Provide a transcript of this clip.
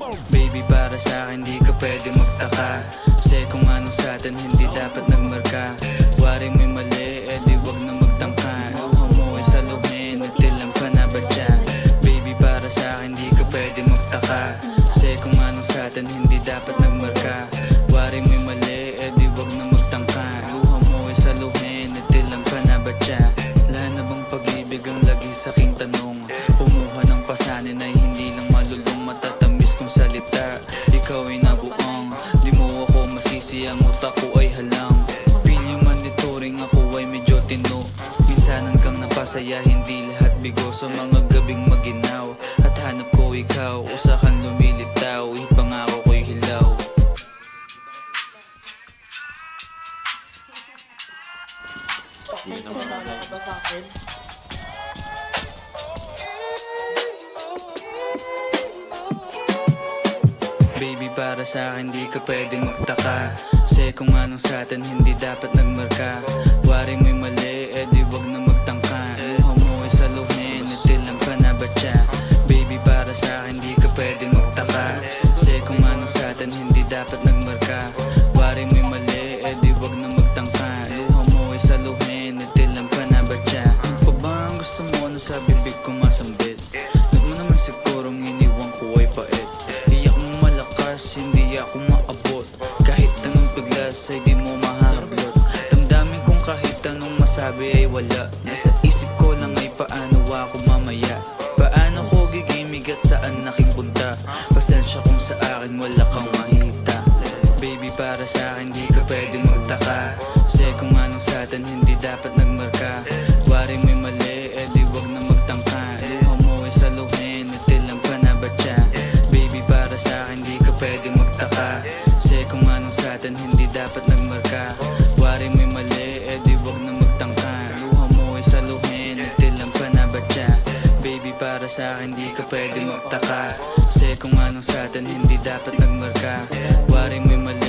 Baby, para sa'kin di ka pwede magtaka, kasi kung ano sa'tin hindi dapat nagmarka. Wari mo'y mali, di wag na magtangka. Luha mo ay saluhin, nagtilam ka na ba dyan? Baby, para sa'kin di ka pwede magtaka, kasi kung ano sa'tin hindi dapat nagmarka. Wari mo'y mali, di wag na magtangka. Luha mo ay saluhin, nagtilam ka na ba dyan? Wala na bang pag-ibig ang lagi sa'king tanong? Kumuha ng pasanin ay hindi lang malulong, matatamis kong salita. Ikaw ay nabuang, di mo ako masisi, ang utak ko ay halang. Piling man dituring ako ay medyo tino. Minsanan kang napasaya, hindi lahat bigo. Sa mga gabing maginaw at hanap ko ikaw, usakan lumilitaw, ipangako ko'y hilaw. May naalala ka ba sa akin? Baby, para sa'kin di ka pwede magtaka, kasi kung anong sa'tin hindi dapat nagmarka. Wari mo'y mali, di wag na magtangka. Luha mo ay saluhin, natilang ka na ba siya? Baby, para sa'kin di ka pwede magtaka, kasi kung anong sa'tin hindi dapat nagmarka. Wari mo'y mali, di wag na magtangka. Luha mo ay saluhin, natilang ka na ba siya? Pa ba ang gusto mo na sa bibig ko masambit? Huwag mo naman sigurong iniwan ko ay pait. Di ako malakas, hindi ako maabot, kahit anong paglas ay di mo mahablot. Damdamin kong kahit anong masabi ay wala. Nasa isip ko lang ay paano ako mamaya. Paano ko gigimig at saan aking punta? Pasensya kung sa akin wala kang mahita. Baby, para sa'kin di ka pwede magtaka, kasi kung anong sa'tin hindi dapat nagmarka. Wari mo'y mali, di wag na magtangka. Luha mo ay saluhin, natilang ka na ba siya? Baby, para sa'kin di ka pwede magtaka, kasi kung anong sa'tin hindi dapat nagmarka. Wari mo'y mali, di wag na magtangka. Luha mo ay saluhin, natilang ka na ba siya? Baby, para sa'kin di ka pwede magtaka, kasi kung anong sa'tin hindi dapat nagmarka. Wari mo'y mali,